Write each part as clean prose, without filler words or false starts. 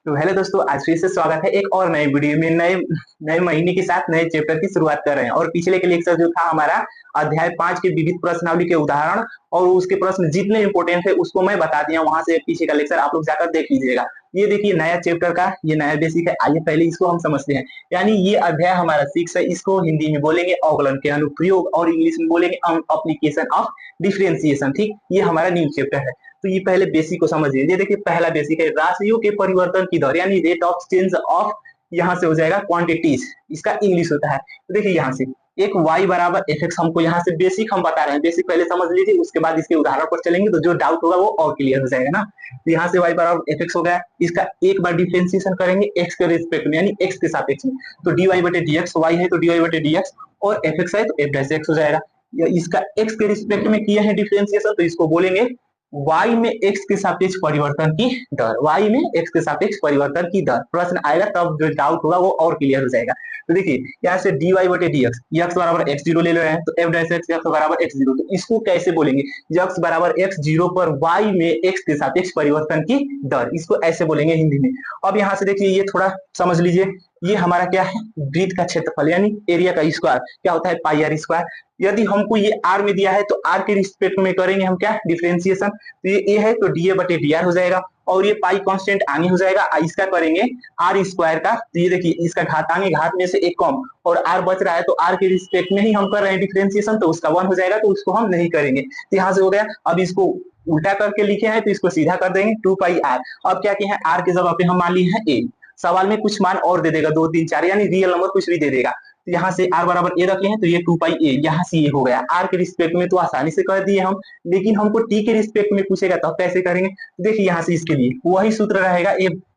तो हेलो दोस्तों, आज फिर से स्वागत है एक और नए वीडियो में। नए नए महीने के साथ नए चैप्टर की शुरुआत कर रहे हैं। और पिछले के लेक्चर जो था हमारा अध्याय 5 के विविध प्रश्नावली के उदाहरण और उसके प्रश्न जितने इंपोर्टेंट है उसको मैं बता दिया। वहां से पीछे का लेक्चर आप लोग जाकर देख लीजिएगा। ये देखिए नया चैप्टर का ये नया बेसिक है। आइए पहले इसको हम समझते हैं। यानी ये अध्याय हमारा 6 है। इसको हिंदी में बोलेंगे अवकलन के अनुप्रयोग और इंग्लिश में बोलेंगे अप्लीकेशन ऑफ डिफरेंशिएशन। ठीक, ये हमारा न्यू चैप्टर है। तो ये पहले बेसिक को समझिए। ये देखिए पहला बेसिक है, राशियों के परिवर्तन की दर यानी रेट ऑफ चेंज ऑफ, यहाँ से हो जाएगा क्वांटिटीज, इसका इंग्लिश होता है। तो देखिए यहाँ से एक y बराबर एफ एक्स, हमको यहाँ से बेसिक हम बता रहे हैं। बेसिक पहले समझ लीजिए, उसके बाद इसके उदाहरण पर चलेंगे तो जो डाउट होगा वो और क्लियर हो जाएगा ना। तो यहाँ से y बराबर एफ एक्स हो गया। इसका एक बार डिफरेंशिएशन करेंगे x के रिस्पेक्ट में यानी x के सापेक्ष में। तो dy बटे dx, y है तो dy बटे dx और एफ एक्स है तो एफ डैश एक्स हो जाएगा। इसका x के रिस्पेक्ट में किया है डिफरेंशिएशन तो इसको बोलेंगे y में x के सापेक्ष परिवर्तन की दर। y में x के सापेक्ष परिवर्तन की दर प्रश्न आएगा तब जो डाउट होगा वो और क्लियर हो जाएगा। तो देखिए यहाँ से dy बटे dx, x बराबर x0 ले रहे हैं तो f डैश x बराबर x0। तो इसको कैसे बोलेंगे, x बराबर x0 पर y में x के सापेक्ष परिवर्तन की दर, इसको ऐसे बोलेंगे हिंदी में। अब यहाँ से देखिए ये थोड़ा समझ लीजिए। ये हमारा क्या है, वृत्त का क्षेत्रफल यानी एरिया का स्क्वायर क्या होता है, पाई आर स्क्वायर। यदि हमको ये आर में दिया है तो आर के रिस्पेक्ट में करेंगे हम क्या, डिफरेंशिएशन। तो ये ए है तो डी ए बटे डी आर हो जाएगा और ये पाई कांस्टेंट आगे हो जाएगा। इसका करेंगे आर स्क्वायर का, तो ये देखिए इसका घात आगे, घात में से एक कम और आर बच रहा है तो आर के रिस्पेक्ट में ही हम कर रहे हैं डिफरेंशिएशन, तो उसका 1 हो जाएगा तो उसको हम नहीं करेंगे। तो यहाँ से हो गया। अब इसको उल्टा करके लिखे हैं तो इसको सीधा कर देंगे 2 पाई आर। अब क्या किया है, आर के जगह पे हम मान लिए हैं ए। सवाल में कुछ मान और दे देगा, 2 3 4 यानी रियल नंबर कुछ भी दे देगा। तो यहाँ से r बराबर ए रखे हैं तो ये 2 पाई ए, यहाँ से ये हो गया। r के रिस्पेक्ट में तो आसानी से कर दिए हम, लेकिन हमको t के रिस्पेक्ट में पूछेगा तब कैसे करेंगे। देखिए यहाँ से इसके लिए वही सूत्र रहेगा,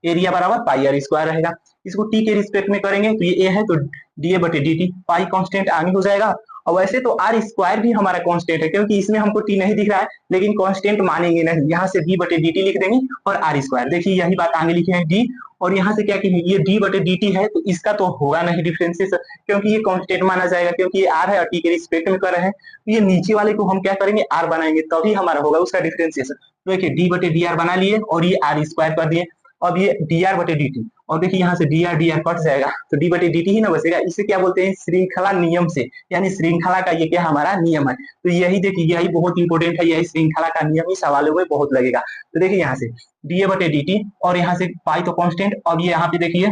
एरिया बराबर पाई आर स्क्वायर रहेगा। इसको t के रिस्पेक्ट में करेंगे तो ये a है तो डी ए बटे डी टी, पाई कॉन्स्टेंट आगे हो जाएगा। और वैसे तो आर स्क्वायर भी हमारा कांस्टेंट है क्योंकि इसमें हमको टी नहीं दिख रहा है, लेकिन कांस्टेंट मानेंगे नहीं। यहाँ से डी बटे डी टी लिख देंगे और आर स्क्वायर, देखिए यही बात आगे लिखे हैं डी। और यहाँ से क्या कि ये डी बटे डी टी है तो इसका तो होगा नहीं डिफरेंशिएशन क्योंकि ये कांस्टेंट माना जाएगा, क्योंकि ये आर है और टी के रिस्पेक्ट में कर रहे हैं। तो ये नीचे वाले को हम क्या करेंगे, आर बनाएंगे तभी हमारा होगा उसका डिफरेंशिएशन। तो देखिए डी बटे डी आर बना लिए और ये आर स्क्वायर कर दिए। अब ये डी आर बटे डी टी, और देखिए यहाँ से डी आर कट जाएगा तो डी बटे डी टी ही ना बचेगा। इसे क्या बोलते हैं, श्रृंखला नियम से, यानी श्रृंखला का ये क्या हमारा नियम है। तो यही देखिए यही बहुत इंपॉर्टेंट है, यही श्रृंखला का नियम ही सवालों में बहुत लगेगा। तो देखिए यहाँ से डी ए बटे डी टी और यहाँ से पाई तो कांस्टेंट। अब ये यहाँ पे देखिए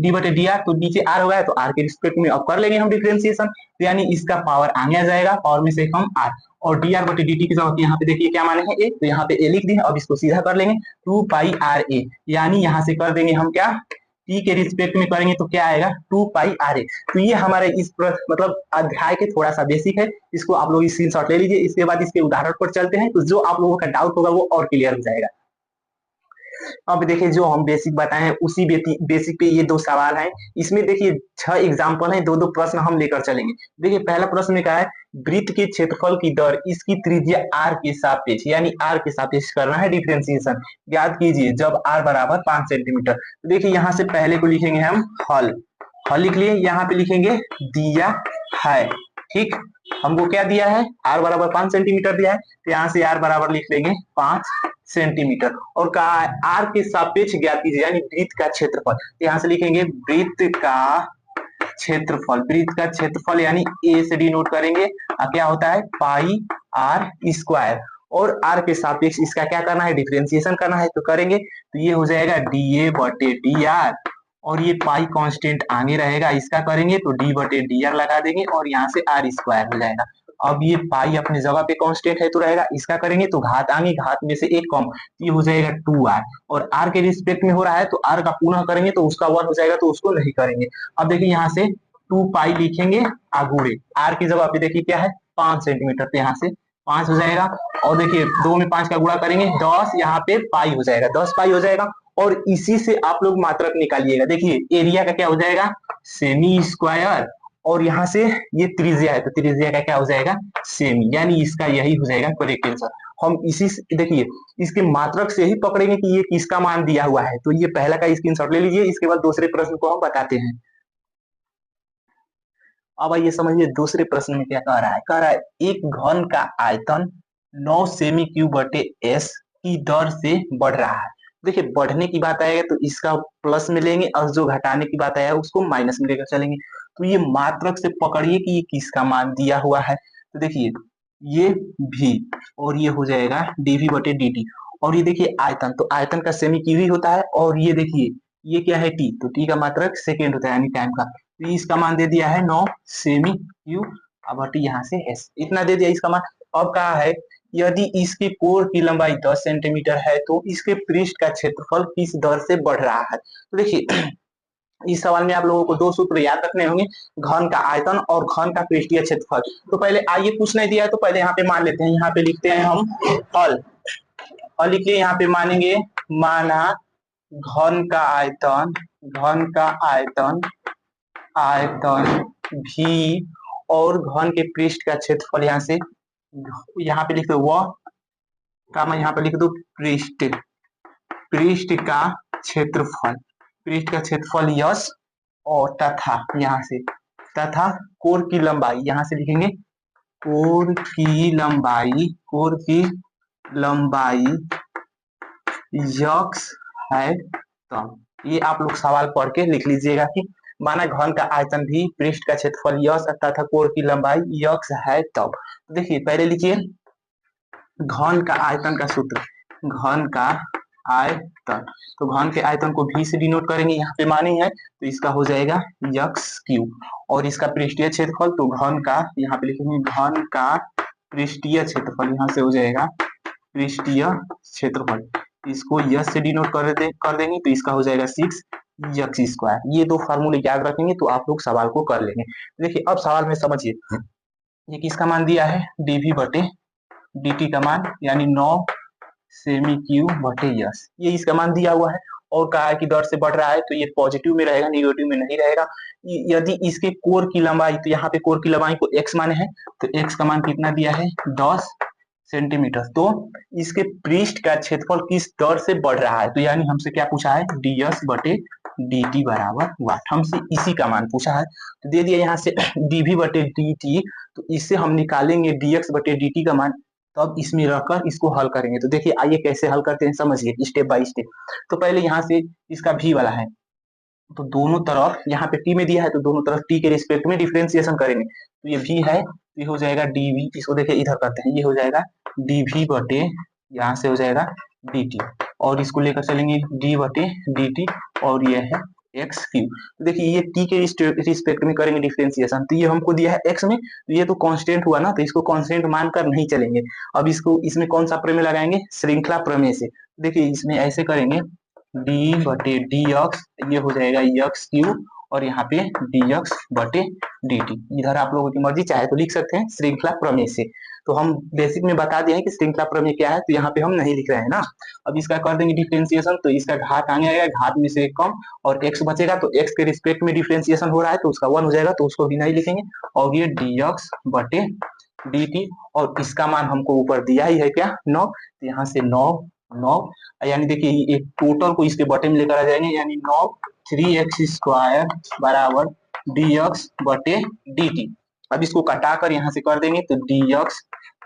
डी बटे डी आर, तो नीचे आर हो गया तो आर के रिस्पेक्ट में अब कर लेंगे हम डिफरेंशिएशन, तो यानी इसका पावर आगे आ जाएगा, पावर में से कम आर। और डी आर बटे डी टी की जगह यहाँ पे देखिए क्या माने हैं ए, तो यहाँ पे ए लिख दिए। अब इसको सीधा कर लेंगे 2 पाई आर ए, यानी यहाँ से कर देंगे हम क्या, टी के रिस्पेक्ट में करेंगे तो क्या आएगा 2 पाई आर ए। तो ये हमारे इस मतलब अध्याय के थोड़ा सा बेसिक है, इसको आप लोग स्क्रीनशॉट ले लीजिए। इसके बाद इसके उदाहरण पर चलते हैं तो जो आप लोगों का डाउट होगा वो और क्लियर हो जाएगा। अब देखिए जो हम बेसिक बताए हैं उसी बेसिक पे ये 2 सवाल हैं। इसमें देखिए 6 एग्जाम्पल हैं, 2-2 प्रश्न हम लेकर चलेंगे। देखिए पहला प्रश्न में क्या है, वृत्त के क्षेत्रफल की दर इसकी त्रिज्या r के सापेक्ष यानी r के सापेक्ष करना है डिफरेंशिएशन। याद कीजिए जब r बराबर 5 सेंटीमीटर। तो देखिए यहाँ से पहले को लिखेंगे हम हल, हल लिख लिए, यहाँ पे लिखेंगे दिया है। ठीक, हमको क्या दिया है, r बराबर 5 सेंटीमीटर दिया है तो यहाँ से r बराबर लिख लेंगे 5 सेंटीमीटर। और कहा है r के सापेक्ष ज्ञात कीजिए यानी वृत्त का क्षेत्रफल, तो यहाँ से लिखेंगे वृत्त का क्षेत्रफल, वृत्त का क्षेत्रफल यानी a से डिनोट करेंगे क्या होता है पाई आर स्क्वायर। और r के सापेक्ष इसका क्या करना है, डिफरेंशिएशन करना है तो करेंगे। तो ये हो जाएगा डी ए बटे डी आर और ये पाई कांस्टेंट आगे रहेगा, इसका करेंगे तो डी बटे डी आर लगा देंगे और यहाँ से आर स्क्वायर हो जाएगा। अब ये पाई अपनी जगह पे कांस्टेंट है तो रहेगा, इसका करेंगे तो घात आगे, घात में से एक कम, ये हो जाएगा 2r। और r के रिस्पेक्ट में हो रहा है तो r का पुनः करेंगे तो उसका 1 हो जाएगा तो उसको नहीं करेंगे। अब देखिए यहाँ से 2 पाई लिखेंगे आगुड़े, r की जगह पे देखिए क्या है 5 सेंटीमीटर, तो यहाँ से 5 हो जाएगा। और देखिए 2 में 5 का गुणा करेंगे 10, यहाँ पे पाई हो जाएगा, 10 पाई हो जाएगा। और इसी से आप लोग मात्रक निकालिएगा। देखिए एरिया का क्या हो जाएगा, सेमी स्क्वायर, और यहाँ से ये त्रिज्या है तो त्रिज्या का क्या हो जाएगा सेमी, यानी इसका यही हो जाएगा करेक्ट आंसर। हम इसी से देखिए इसके मात्रक से ही पकड़ेंगे कि ये किसका मान दिया हुआ है। तो ये पहला का स्क्रीनशॉट ले लीजिए, इसके बाद दूसरे प्रश्न को हम बताते हैं। अब आइए समझिए दूसरे प्रश्न में क्या कह रहा है, कह रहा है एक घन का आयतन 9 सेमी क्यूब बटे एस की दर से बढ़ रहा है। देखिए बढ़ने की बात आएगा तो इसका प्लस में लेंगे और जो घटाने की बात आएगा उसको माइनस में लेकर चलेंगे। तो ये मात्रक से पकड़िए कि ये किसका मान दिया हुआ है। तो देखिए ये भी और ये हो जाएगा डीवी बटे डी। और ये देखिए आयतन, तो आयतन का सेमी क्यूब ही होता है। और ये देखिए ये क्या है टी, तो टी का मात्रक सेकेंड होता है यानी टाइम का। तो इसका मान दे दिया है 9 सेमी क्यूब, अब हटी यहाँ से एस, इतना दे दिया इसका मान। अब कहा है यदि इसके कोर की लंबाई 10 सेंटीमीटर है तो इसके पृष्ठ का क्षेत्रफल किस दर से बढ़ रहा है। तो देखिए इस सवाल में आप लोगों को दो सूत्र याद रखने होंगे, घन का आयतन और घन का पृष्ठीय क्षेत्रफल। तो पहले आइए कुछ नहीं दिया है तो पहले यहाँ पे मान लेते हैं, यहाँ पे लिखते हैं हम हल, और लिखिए यहाँ पे मानेंगे, माना घन का आयतन, घन का आयतन, आयतन भी और घन के पृष्ठ का क्षेत्रफल, यहाँ से यहाँ पे लिख दो वह का मैं यहाँ पे लिख दू पृष्ठ, पृष्ठ का क्षेत्रफल, पृष्ठ का क्षेत्रफल यस, और तथा यहाँ से तथा कोर की लंबाई, यहाँ से लिखेंगे कोर की लंबाई, कोर की लंबाई यक्स है। तो ये आप लोग सवाल पढ़ के लिख लीजिएगा कि माना घन का आयतन भी पृष्ठ का क्षेत्रफल यस तथा कोर की लंबाई यक्स है तब। तो देखिए पहले लिखिए घन का आयतन का सूत्र, घन का आयतन, तो घन के आयतन को भी से डिनोट करेंगे, यहाँ पे माने है तो इसका हो जाएगा यक्स क्यूब, और इसका पृष्ठीय क्षेत्रफल तो घन का, यहाँ पे लिखेंगे घन का पृष्ठीय क्षेत्रफल, यहाँ से हो जाएगा पृष्ठीय क्षेत्रफल, इसको यस से डिनोट कर देंगे तो इसका हो जाएगा 6 यक्स स्क्वायर। ये दो फार्मूले याद रखेंगे तो आप लोग सवाल को कर लेंगे। देखिए अब सवाल में समझिए, ये किसका मान दिया है डीवी बटे dt का मान, यानी 9 सेमी क्यूब बटे यस, ये इसका मान दिया हुआ है। और कहा है कि दर से बढ़ रहा है तो ये पॉजिटिव में रहेगा, निगेटिव में नहीं रहेगा। यदि इसके कोर की लंबाई, तो यहाँ पे कोर की लंबाई को x माने है, तो x का मान कितना दिया है 10 सेंटीमीटर, तो इसके पृष्ठ का क्षेत्रफल किस दर से बढ़ रहा है, तो यानी हमसे क्या पूछा है ds बटे dt बराबर वाट, हमसे इसी का मान पूछा है। तो दे दिया यहाँ से dv बटे dt, तो इससे हम निकालेंगे dx बटे dt का मान, तब इसमें रखकर इसको हल करेंगे। तो देखिए आइए कैसे हल करते हैं, समझिए स्टेप बाय स्टेप। तो पहले यहाँ से इसका v वाला है, तो दोनों तरफ यहाँ पे t में दिया है तो दोनों तरफ t के रिस्पेक्ट में डिफरेंशिएशन करेंगे, तो ये v है तो ये हो जाएगा dv, इसको देखिए इधर करते हैं, ये हो जाएगा dv बटे, यहाँ से हो जाएगा dt, और इसको लेकर चलेंगे d बटे dt, और ये है एक्स क्यूब। तो देखिए ये t के रिस्पेक्ट में करेंगे डिफरेंशिएशन, तो ये हमको दिया है x में, तो ये तो कांस्टेंट हुआ ना, तो इसको कांस्टेंट मानकर नहीं चलेंगे। अब इसको इसमें कौन सा प्रमेय लगाएंगे, श्रृंखला प्रमेय से। देखिए इसमें ऐसे करेंगे d बटे डी एक्स, ये हो जाएगा एक्स क्यूब, और यहाँ पे dx बटे dt, इधर आप लोगों की मर्जी, चाहे तो लिख सकते हैं श्रृंखला प्रमेय से। तो हम बेसिक में बता दिए हैं कि श्रृंखला प्रमेय क्या है, तो यहाँ पे हम नहीं लिख रहे हैं ना। अब इसका कर देंगे डिफरेंशिएशन, तो इसका घात आगे आएगा, घात में से कम, और x बचेगा, तो x के रिस्पेक्ट में डिफरेंशिएशन हो रहा है तो उसका 1 हो जाएगा, तो उसको भी नहीं लिखेंगे। और ये dx बटे dt, और इसका मान हमको ऊपर दिया ही है क्या 9, तो यहाँ से 9 यानी देखिए ये टोटल को इसके बटे में लेकर आ जाएंगे, यानी 9 3x स्क्वायर बराबर dx बटे dt। अब इसको कटाकर यहाँ से कर देंगे तो dx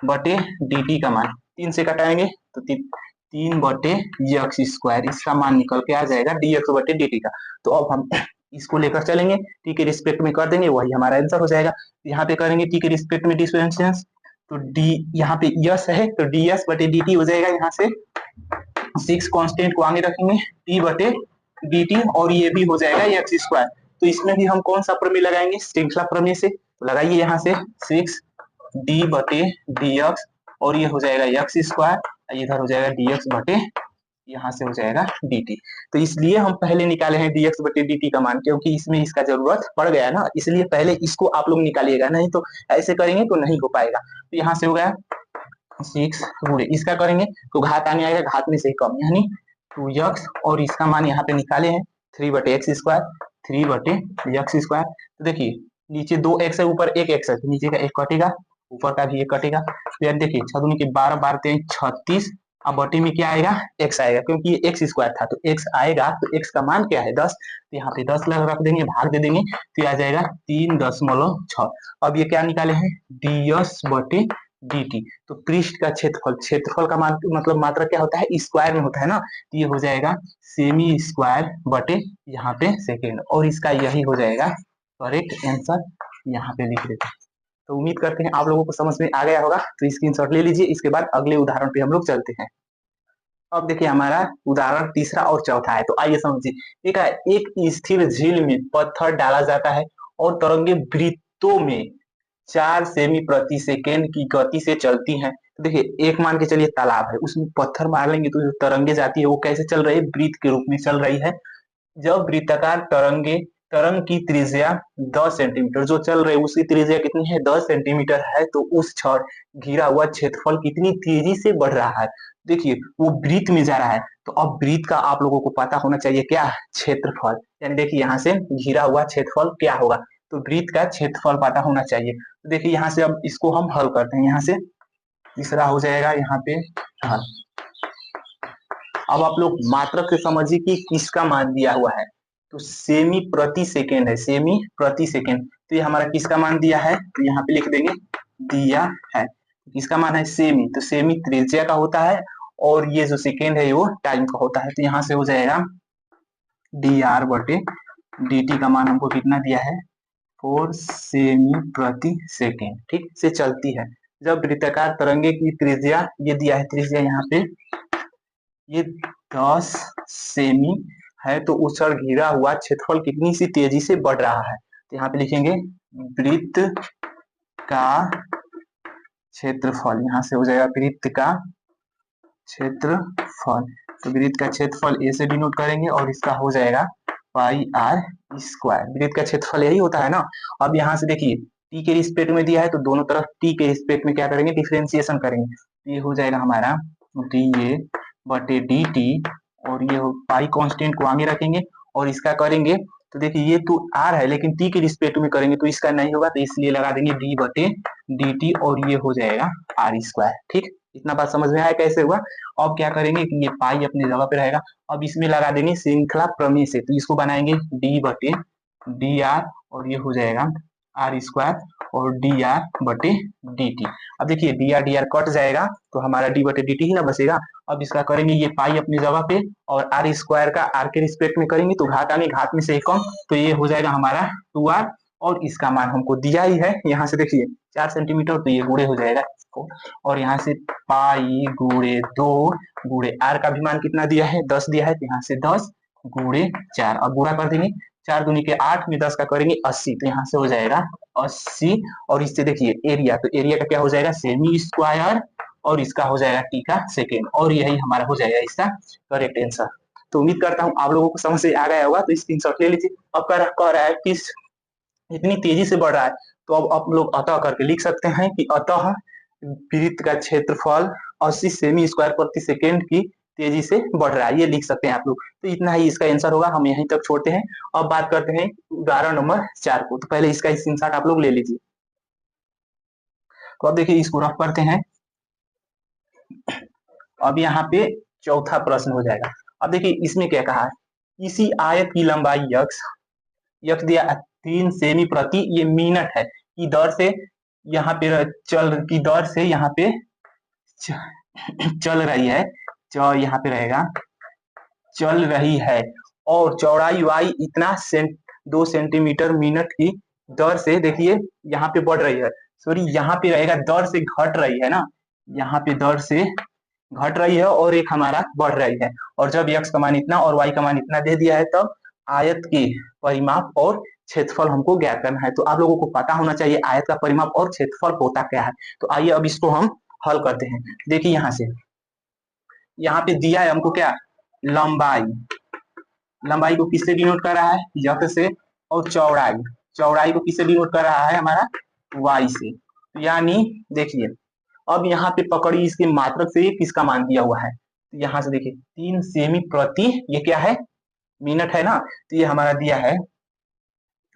बटे dt का मान 3 से कटाएंगे तो 3 बटे एक्स स्क्वायर, इसका मान निकल के आ जाएगा dx बटे dt का। तो अब हम इसको लेकर चलेंगे, t के रिस्पेक्ट में कर देंगे, वही हमारा आंसर हो जाएगा। यहाँ पे करेंगे t के रिस्पेक्ट में डिफरेंशिएशन, तो d यहाँ पे यस है तो ds बटे dt हो जाएगा, यहाँ से 6 कांस्टेंट को आगे रखेंगे t बटे dt, और ये भी हो जाएगा एक्स स्क्वायर। तो इसमें भी हम कौन सा प्रमेय लगाएंगे, श्रृंखला प्रमेय से। तो लगाइए यहाँ से 6 d बटे dx, और ये हो जाएगा एक्स स्क्वायर, इधर हो जाएगा dx बटे, यहाँ से हो जाएगा dt। तो इसलिए हम पहले निकाले हैं dx बटे dt का मान, क्योंकि इसमें इसका जरूरत पड़ गया ना, इसलिए पहले इसको आप लोग निकालिएगा, नहीं तो ऐसे करेंगे तो नहीं हो पाएगा। तो यहाँ से हो गया 6 गुणे, इसका करेंगे तो घात आने आएगा, घात में से कम, यानी 2x, और इसका मान यहाँ पे निकाले हैं 3 बटे एक्स स्क्वायर, 3 बटे एक्स स्क्वायर। तो देखिए नीचे 2x है, ऊपर 1x है, तो नीचे का 1 कटेगा, ऊपर का भी 1 कटेगा। तो यार देखिए 6 दूनी के 12, 12 36, अब बटे में क्या आएगा x आएगा, क्योंकि ये एक्स स्क्वायर था तो x आएगा, तो x का मान क्या है 10, तो यहाँ पे 10 रख देंगे, भाग दे देंगे, तो आ जाएगा 3.6। अब ये क्या निकाले हैं ds बटे dt। तो पृष्ठ का क्षेत्रफल, क्षेत्रफल का मतलब मात्रा क्या होता है, स्क्वायर में होता है ना, तो ये हो जाएगा सेमी स्क्वायर बटे यहाँ पे सेकेंड, और इसका यही हो जाएगा करेक्ट आंसर, यहाँ पे लिख देते हैं। तो उम्मीद करते हैं आप लोगों को समझ में आ गया होगा, तो स्क्रीनशॉट ले लीजिए। इसके बाद अगले उदाहरण पे हम लोग चलते हैं। अब देखिए हमारा उदाहरण तीसरा और चौथा है, तो आइए समझिए। एक स्थिर झील में पत्थर डाला जाता है और तरंगे वृत्तों में 4 सेमी प्रति सेकेंड की गति से चलती हैं। तो देखिए एक मान के चलिए तालाब है, उसमें पत्थर मार लेंगे तो जो तरंगे जाती है वो कैसे चल रही है, वृत्त के रूप में चल रही है। जब वृत्ताकार तरंग की त्रिज्या 10 सेंटीमीटर जो चल रही है उसकी त्रिज्या कितनी है, 10 सेंटीमीटर है, तो उस क्षण घिरा हुआ क्षेत्रफल कितनी तेजी से बढ़ रहा है। देखिए वो वृत्त में जा रहा है, तो अब वृत्त का आप लोगों को पता होना चाहिए क्या, क्षेत्रफल। यानी देखिए यहाँ से घिरा हुआ क्षेत्रफल क्या होगा, तो वृत्त का क्षेत्रफल पता होना चाहिए। तो देखिए यहाँ से अब इसको हम हल करते हैं, यहाँ से तीसरा हो जाएगा यहाँ पे हल। अब आप लोग मात्रक से समझिए कि किसका मान दिया हुआ है, तो सेमी प्रति सेकेंड है, सेमी प्रति सेकेंड। तो ये हमारा किसका मान दिया है, तो यहाँ पे लिख देंगे दिया है, किसका मान है सेमी, तो सेमी त्रिज्या का होता है और ये जो सेकेंड है वो टाइम का होता है। तो यहाँ से हो जाएगा डी आर बटे डी टी का मान हमको कितना दिया है, 4 सेमी प्रति सेकेंड, ठीक से चलती है। जब वृत्ताकार तरंगे की त्रिज्या ये दिया है, त्रिज्या यहाँ पे ये 10 सेमी है, तो उस पर घिरा हुआ क्षेत्रफल कितनी सी तेजी से बढ़ रहा है। तो यहाँ पे लिखेंगे वृत्त का क्षेत्रफल, यहाँ से हो जाएगा वृत्त का क्षेत्रफल। तो वृत्त का क्षेत्रफल ए से डिनोट करेंगे और इसका हो जाएगा पाई आर स्क्वायर। वृत्त का क्षेत्रफल यही होता है ना। अब यहाँ से देखिए टी के रिस्पेक्ट में दिया है, तो दोनों तरफ टी के रिस्पेक्ट में क्या करेंगे, डिफरेंशिएशन करेंगे। ये हो जाएगा हमारा डी ए बटे डी टी, और ये पाई कांस्टेंट को आगे रखेंगे और इसका करेंगे। तो देखिए ये तो आर है लेकिन टी के रिस्पेक्ट में करेंगे तो इसका नहीं होगा, तो इसलिए लगा देंगे डी बटे डी टी और ये हो जाएगा आर स्क्वायर। ठीक, इतना बात समझ में आया कैसे हुआ। अब क्या करेंगे कि ये पाई अपनी जगह पे रहेगा, अब इसमें लगा देंगे श्रृंखला प्रमेय से, तो इसको बनाएंगे डी बटे डी आर और ये हो जाएगा आर स्क्वायर और डी आर बटे डी टी। अब देखिए डी आर कट जाएगा तो हमारा डी बटे डी टी ही ना बचेगा। अब इसका करेंगे ये पाई अपनी जगह पे और आर स्क्वायर का आर के रिस्पेक्ट में करेंगे तो घात आगे घात में से कम, तो ये हो जाएगा हमारा 2r और इसका मान हमको दिया ही है। यहाँ से देखिए 4 सेंटीमीटर, तो ये गुणे हो जाएगा और यहाँ से पाई गुणे 2 गुणे आर का भी मान कितना दिया है, 10 दिया है, तो यहाँ से 10 गुणे 4। अब गुणा कर देंगे, 4 दूनी के 8 में 10 का करेंगे 80, तो यहाँ से हो जाएगा 80। और इससे देखिए एरिया, तो एरिया का क्या हो जाएगा सेमी स्क्वायर और इसका हो जाएगा टी का सेकेंड, और यही हमारा हो जाएगा इसका करेक्ट आंसर। तो उम्मीद करता हूँ आप लोगों को समझ से आ गया होगा। तो स्क्रीनशॉट ले लीजिए। अब कह रहा है कि इतनी तेजी से बढ़ रहा है, तो अब आप लोग अतः करके लिख सकते हैं कि अतः वृत्त का क्षेत्रफल 80 सेमी स्क्वायर प्रति सेकेंड की तेजी से बढ़ रहा है, ये लिख सकते हैं आप लोग। तो इतना ही इसका आंसर होगा, हम यहीं तक छोड़ते हैं। अब बात करते हैं उदाहरण नंबर 4 को। तो पहले इसका स्क्रीनशॉट आप लोग ले लीजिए। तो अब देखिए इसको रफ करते हैं। अब यहाँ पे चौथा प्रश्न हो जाएगा। अब देखिए इसमें क्या कहा है, किसी आयत की लंबाई यक्स दिया 3 सेमी प्रति ये मिनट है की दर से यहाँ पे यहाँ पे चल रही है, यहाँ पे रहेगा चल रही है, और चौड़ाई y इतना 2 सेंटीमीटर मिनट की दर से देखिए यहाँ पे बढ़ रही है, सॉरी यहाँ पे रहेगा दर से घट रही है ना, यहाँ पे दर से घट रही है और एक हमारा बढ़ रही है। और जब x का मान इतना और y का मान इतना दे दिया है तब आयत के परिमाप और क्षेत्रफल हमको ज्ञात करना है। तो आप लोगों को पता होना चाहिए आयत का परिमाप और क्षेत्रफल होता क्या है। तो आइए अब इसको हम हल करते हैं। देखिए यहाँ से यहाँ पे दिया है हमको क्या, लंबाई को किससे डिनोट कर रहा है, यक्स से, और चौड़ाई को किससे डिनोट कर रहा है हमारा y से। यानी देखिए अब यहाँ पे पकड़ी इसके मात्रक से किसका मान दिया हुआ है, तो यहाँ से देखिए 3 सेमी प्रति ये क्या है मिनट है ना, तो ये हमारा दिया है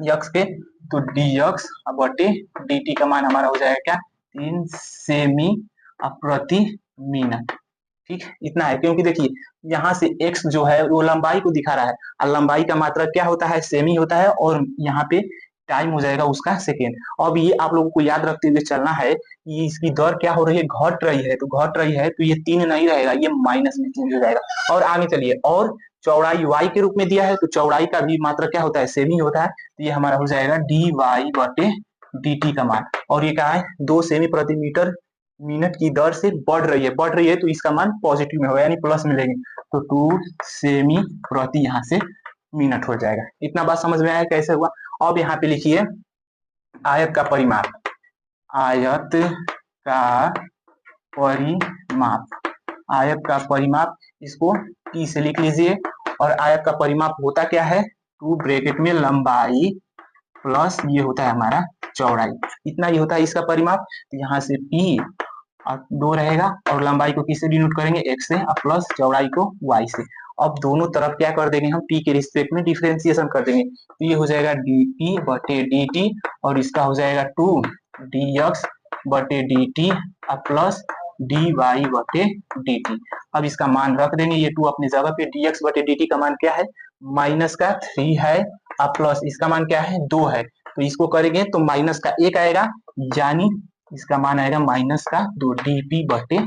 यक्स के, तो dx बटे dt का मान हमारा हो जाएगा क्या 3 सेमी प्रति मिनट। ठीक, इतना है, क्योंकि देखिए यहाँ से x जो है वो लंबाई को दिखा रहा है और लंबाई का मात्रक क्या होता है सेमी होता है, और यहाँ पे टाइम हो जाएगा उसका सेकेंड। अब ये आप लोगों को याद रखते हुए चलना है कि इसकी दर क्या हो रही है, घट रही है, तो घट रही है तो ये 3 नहीं रहेगा, ये माइनस में चेंज हो जाएगा। और आगे चलिए, और चौड़ाई y के रूप में दिया है तो चौड़ाई का भी मात्रा क्या होता है, सेम ही होता है, तो ये हमारा हो जाएगा dy बटे dt का मान। और ये क्या है, 2 सेमी प्रति मीटर मिनट की दर से बढ़ रही है तो इसका मान पॉजिटिव में होगा यानी प्लस में लेंगे, तो 2 सेमी प्रति यहाँ से मिनट हो जाएगा। इतना बात समझ में आया कैसे हुआ। अब यहाँ पे लिखिए आयत का परिमाप, आयत का परिमाप, आयत का परिमाप, इसको P से लिख लीजिए। और आयत का परिमाप होता क्या है, 2 ब्रैकेट में लंबाई प्लस ये होता है हमारा चौड़ाई, इतना ही होता है इसका परिमाप। तो यहाँ से P और 2 रहेगा और लंबाई को किससे डिनोट करेंगे, x से, और प्लस चौड़ाई को y से। अब दोनों तरफ क्या कर देंगे हम, p के रिस्पेक्ट में डिफरेंशिएशन कर देंगे, तो ये हो जाएगा dp बटे dt और इसका हो जाएगा 2 dx बटे dt और प्लस dy बटे dt। अब इसका मान रख देंगे, ये 2 अपनी जगह पे, dx बटे dt का मान क्या है, माइनस का 3 है और प्लस इसका मान क्या है, 2 है, तो इसको करेंगे तो माइनस का 1 आएगा, यानी इसका मान आएगा माइनस का 2 dp बटे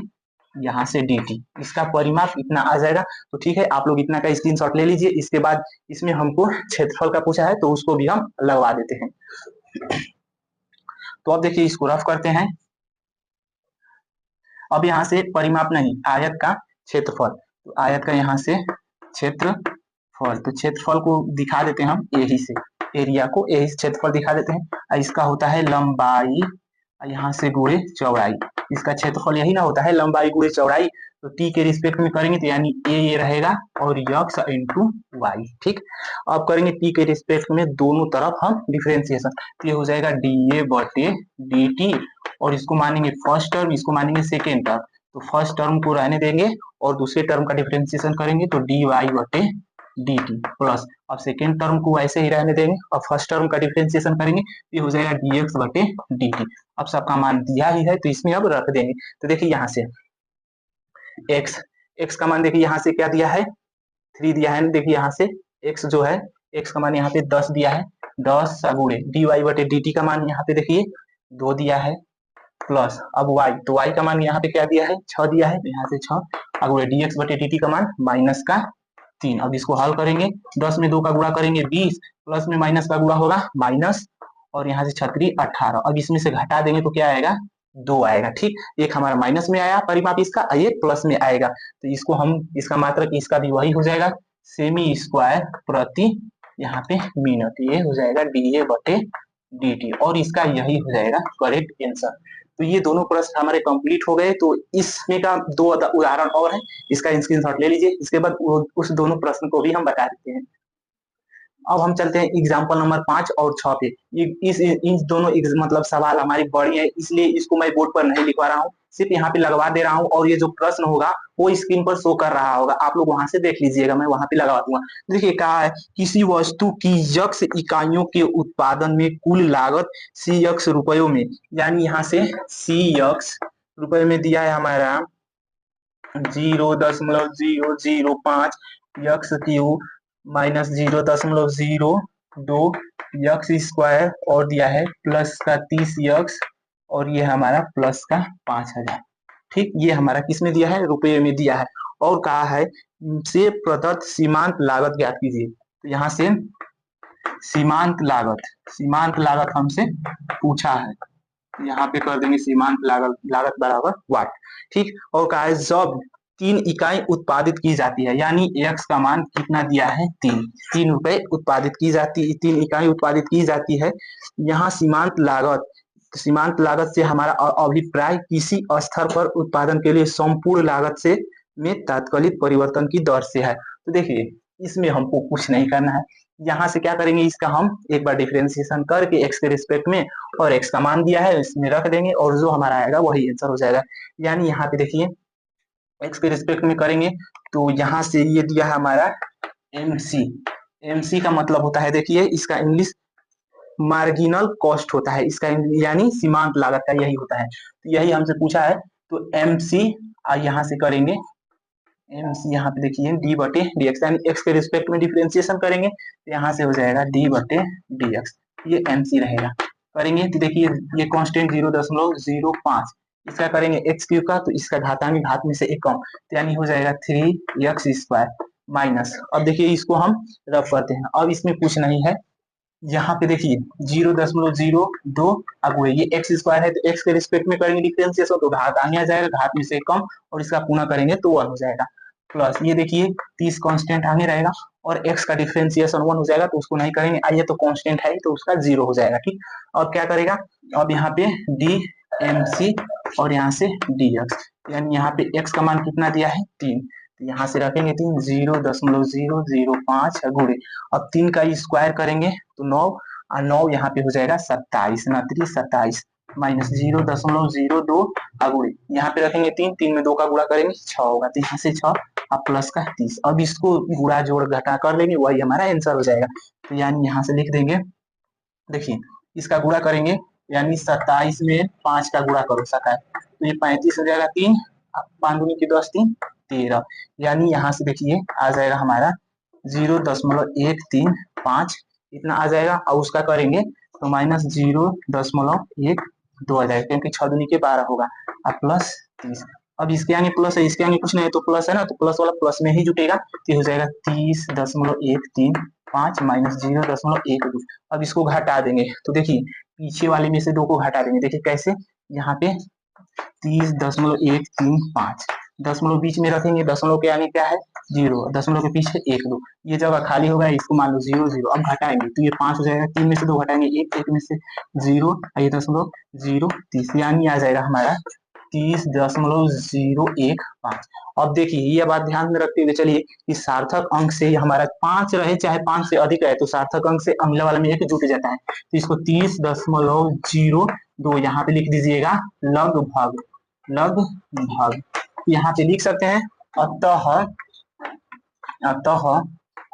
यहाँ से dt। इसका परिमाप इतना आ जाएगा। तो ठीक है, आप लोग इतना का स्क्रीनशॉट ले लीजिए। इसके बाद इसमें हमको क्षेत्रफल का पूछा है तो उसको भी हम लगवा देते हैं। तो अब देखिए इसको रफ करते हैं। अब यहाँ से परिमाप नहीं, आयत का क्षेत्रफल, तो आयत का यहाँ से क्षेत्रफल, तो क्षेत्रफल को दिखा देते हैं हम यही से, एरिया को यही से क्षेत्रफल दिखा देते हैं। इसका होता है लंबाई यहाँ से गुणे चौड़ाई, इसका क्षेत्रफल यही ना होता है, लंबाई गुणे चौड़ाई। तो टी के रिस्पेक्ट में करेंगे तो यानी ए ये रहेगा और यक्स इंटू वाई। ठीक, अब करेंगे टी के रिस्पेक्ट में दोनों तरफ हम डिफरेंशिएशन, तो ये हो जाएगा डी ए बटे डी टी, और इसको मानेंगे फर्स्ट टर्म, इसको मानेंगे सेकेंड टर्म, तो फर्स्ट टर्म को रहने देंगे और दूसरे टर्म का डिफरेंशिएशन करेंगे तो डी वाई बटे डी टी प्लस, अब सेकेंड टर्म को वैसे ही रहने देंगे और फर्स्ट टर्म का डिफरेंशिएशन करेंगे, ये हो जाएगा डी एक्स बटे डी टी। अब सबका मान दिया ही है तो इसमें अब रख देंगे। तो देखिए यहाँ से x का मान देखिए यहाँ से क्या दिया है, 3 दिया है, देखिए यहाँ से x जो है, x का मान यहाँ पे 10 दिया है, 10 गुणे dy बटे dt का मान यहाँ पे देखिए 2 दिया है, प्लस अब y, तो y का मान यहाँ पे क्या दिया है, 6 दिया है, तो यहाँ से 6 गुणे dx बटे dt का मान माइनस का 3। अब इसको हल करेंगे, 10 में 2 का गुणा करेंगे 20, प्लस में माइनस का गुणा होगा माइनस, और यहाँ से 36 18। अब इसमें से घटा देंगे तो क्या आएगा, 2 आएगा। ठीक, एक हमारा माइनस में आया परिमाप इसका, ये प्लस में आएगा, तो इसको हम, इसका मात्रक इसका भी वही हो जाएगा, सेमी स्क्वायर प्रति यहाँ पे मिनट, ये हो जाएगा डी ए बटे डी टी, और इसका यही हो जाएगा करेक्ट आंसर। तो ये दोनों प्रश्न हमारे कंप्लीट हो गए। तो इसमें का 2 उदाहरण और है, इसका स्क्रीनशॉट ले लीजिए, इसके बाद उस दोनों प्रश्न को भी हम बता देते हैं। अब हम चलते हैं एग्जाम्पल नंबर 5 और 6 पे। इन दोनों मतलब सवाल हमारी बड़ी है, इसलिए इसको मैं बोर्ड पर नहीं लिखवा रहा हूँ, सिर्फ यहाँ पे लगवा दे रहा हूँ, और ये जो प्रश्न होगा वो स्क्रीन पर शो कर रहा होगा, आप लोग वहां से देख लीजिएगा, मैं वहां पे लगवा दूंगा। देखिए कहा है, किसी वस्तु की यक्स इकाइयों के उत्पादन में कुल लागत सी यक्स रुपयों में, यानी यहाँ से सी यक्स रुपये में दिया है हमारा 0.005 x Q minus 0.02 x square, और दिया है प्लस का 30 यक्स, और ये हमारा प्लस का 5000। ठीक, ये हमारा किस में दिया है, रुपये में दिया है, और कहा है से प्रदत्त सीमांत लागत ज्ञात कीजिए। तो यहाँ से सीमांत लागत हमसे पूछा है, यहाँ पे कर देंगे सीमांत लागत बराबर वाट। ठीक, और कहा है जब 3 इकाई उत्पादित की जाती है, यानी x का मान कितना दिया है, 3 रुपए उत्पादित की जाती, 3 इकाई उत्पादित की जाती है। यहाँ सीमांत लागत से हमारा अभिप्राय किसी स्तर पर उत्पादन के लिए संपूर्ण लागत से में तात्कालिक परिवर्तन की दर से है। तो देखिए इसमें हमको कुछ नहीं करना है, यहाँ से क्या करेंगे, इसका हम एक बार डिफरेंशिएशन करके x के रिस्पेक्ट में, और x का मान दिया है इसमें रख देंगे, और जो हमारा आएगा वही आंसर हो जाएगा। यानी यहाँ पे देखिए x के रिस्पेक्ट में करेंगे तो यहाँ से ये दिया है हमारा mc का मतलब होता है, देखिए इसका इंग्लिश मार्जिनल कॉस्ट होता है, इसका यानी सीमांत लागत का यही होता है, तो यही हमसे पूछा है। तो mc यहाँ से करेंगे mc, यहाँ पे देखिए d बटे dx, यानी x के रिस्पेक्ट में डिफरेंशिएशन करेंगे तो यहाँ से हो जाएगा d बटे dx, ये MC रहेगा। करेंगे तो देखिए ये कांस्टेंट 0.05, इसका करेंगे एक्स क्यूब का, तो इसका घातांकी घात में से एक कम, तो यानी हो जाएगा 3x² माइनस। अब देखिए इसको हम रफ करते हैं। अब इसमें कुछ नहीं है, यहाँ पे देखिए 0.02 अब ये x² है, तो x के रिस्पेक्ट में करेंगे डिफरेंशिएशन तो घात आगे आ जाएगा, घात में से कम, और इसका पूर्ण करेंगे तो 1 हो जाएगा। प्लस ये देखिए 30 कांस्टेंट आगे रहेगा, और x का डिफरेंशिएशन 1 हो जाएगा, तो उसको नहीं करेंगे, आइए तो कांस्टेंट है तो उसका 0 हो जाएगा। ठीक, अब क्या करेगा, अब यहाँ पे DMC और यहाँ से DX, यानी यहाँ पे x का मान कितना दिया है 3, तो यहाँ से रखेंगे 3, 0.005 गुणे, अब 3 का स्क्वायर करेंगे तो 9, और 9 यहाँ पे हो जाएगा 27, 27 माइनस 0.02 गुणे, यहाँ पे रखेंगे 3, 3 में 2 का गुणा करेंगे 6 होगा, तो यहाँ से 6 अब प्लस का 30, अब इसको गुणा जोड़ घटा कर लेंगे, वही हमारा आंसर हो जाएगा। तो यानी यहाँ से लिख देंगे, देखिए इसका गुणा करेंगे, यानी 27 में 5 का गुणा करो 27, तो ये 35 हो जाएगा, 3 5 दूनी की 10, 3 13, यानी यहाँ से देखिए आ जाएगा हमारा 0.135 इतना आ जाएगा, और उसका करेंगे तो माइनस 0.12 आ जाएगा, क्योंकि 6 दूनी के 12 होगा, अब प्लस 30, अब इसके आगे प्लस है, इसके आगे कुछ नहीं है तो प्लस है ना, तो प्लस वाला प्लस में ही जुटेगा, तो हो जाएगा 30.135 माइनस 0.12। अब इसको घटा देंगे, तो देखिए पीछे वाले में से 2 को घटा देंगे, देखिए कैसे, यहाँ पे 30.135, दशमलव बीच में रखेंगे, दशमलव के आगे क्या है 0, दशमलव के पीछे 1 2, ये जगह खाली होगा, इसको मान लो 0 0, अब घटाएंगे तो ये 5 हो जाएगा, 3 में से 2 घटाएंगे 1, 1 में से 0, ये 0.030, यानी आ जाएगा हमारा 30.015। अब देखिए ये बात ध्यान में रखते हुए चलिए कि सार्थक अंक से हमारा 5 रहे चाहे 5 से अधिक रहे, तो सार्थक अंक से अगले वाले में 1 जुट जाता है, तो इसको 30.02 यहाँ पे लिख दीजिएगा लगभग, लगभग यहाँ पे लिख सकते हैं। अतः अतः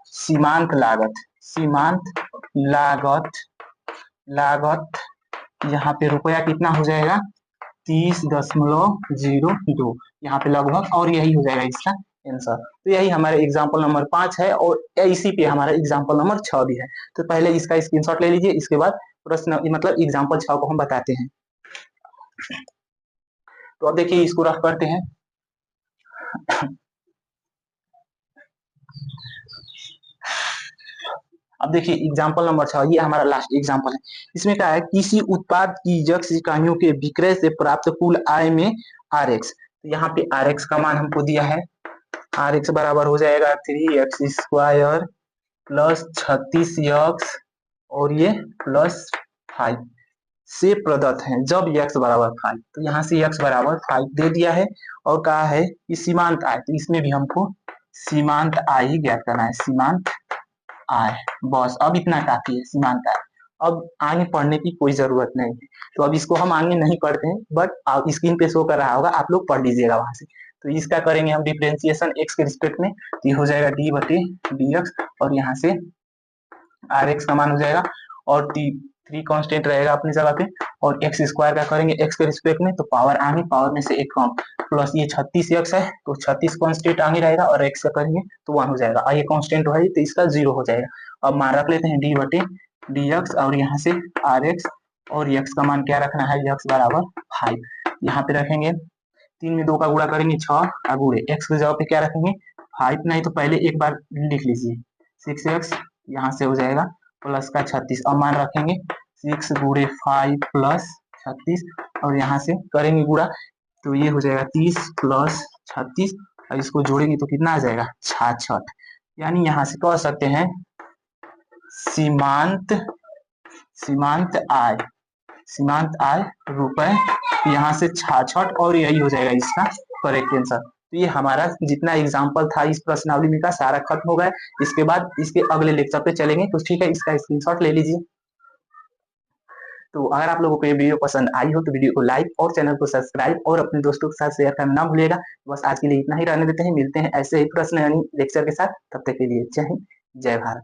सीमांत लागत, सीमांत लागत, लागत यहाँ पे रुपया कितना हो जाएगा 30.02 यहाँ पे लगभग, और यही हो जाएगा इसका आंसर। तो यही हमारे एग्जाम्पल नंबर 5 है, और इसी पे हमारा एग्जाम्पल नंबर 6 भी है। तो पहले इसका स्क्रीनशॉट ले लीजिए, इसके बाद प्रश्न मतलब एग्जाम्पल 6 को हम बताते हैं। तो अब देखिए इसको रफ करते हैं। अब देखिए एग्जाम्पल नंबर 6, ये हमारा लास्ट एग्जाम्पल है। इसमें क्या है, किसी उत्पाद की x इकाइयों के विक्रय से प्राप्त कुल आय में Rx, तो यहाँ पे Rx का मान हमको दिया है, Rx बराबर हो जाएगा 3x² प्लस 36x और ये प्लस 5 से प्रदत्त है जब x बराबर 5, तो यहाँ से x बराबर 5 दे दिया है, और कहा है कि सीमांत आय, तो इसमें भी हमको सीमांत आय ही ज्ञात करना है, सीमांत आय, बस अब इतना काफी है सीमांत आय, अब आगे पढ़ने की कोई जरूरत नहीं है, तो अब इसको हम आगे नहीं पढ़ते हैं, बट स्क्रीन पे शो कर रहा होगा, आप लोग पढ़ लीजिएगा वहां से। तो इसका करेंगे हम डिफरेंशिएशन x के रिस्पेक्ट में, तो ये हो जाएगा d/dx, और यहाँ से Rx का मान हो जाएगा, और 3 कांस्टेंट रहेगा अपनी जगह पे, और x² का करेंगे x के रिस्पेक्ट में, तो पावर आगे, पावर में से एक कम, प्लस ये 36x है तो 36 कांस्टेंट आगे रहेगा, और x का करेंगे तो 1 हो जाएगा, और ये कांस्टेंट है तो इसका 0 हो जाएगा। अब मान रख लेते हैं d/dx, और यहाँ से Rx, और x का मान क्या रखना है, x बराबर 5, यहाँ पे रखेंगे 3 में 2 का गुणा करेंगे 6, गुणे x की जगह पे क्या रखेंगे 5, नहीं तो पहले एक बार लिख लीजिए 6x, यहाँ से हो जाएगा प्लस का 36, अब मान रखेंगे 6 गुणे 5 प्लस 36, और यहाँ से करेंगे गुणा, तो ये हो जाएगा 30 प्लस 36, और इसको जोड़ेंगे तो कितना आ जाएगा 66, यानी यहाँ से कह सकते हैं सीमांत, सीमांत आय, सीमांत आय रुपए, यहाँ से 66, और यही हो जाएगा इसका करेक्ट आंसर। तो ये हमारा जितना एग्जाम्पल था इस प्रश्नावली में का सारा खत्म हो गया। इसके बाद इसके अगले लेक्चर पे चलेंगे, तो ठीक है इसका स्क्रीनशॉट ले लीजिए। तो अगर आप लोगों को ये वीडियो पसंद आई हो तो वीडियो को लाइक और चैनल को सब्सक्राइब और अपने दोस्तों के साथ शेयर करना ना भूलिएगा। बस आज के लिए इतना ही रहने देते हैं, मिलते हैं ऐसे ही प्रश्न यानी लेक्चर के साथ, तब तक के लिए जय हिंद, जय भारत।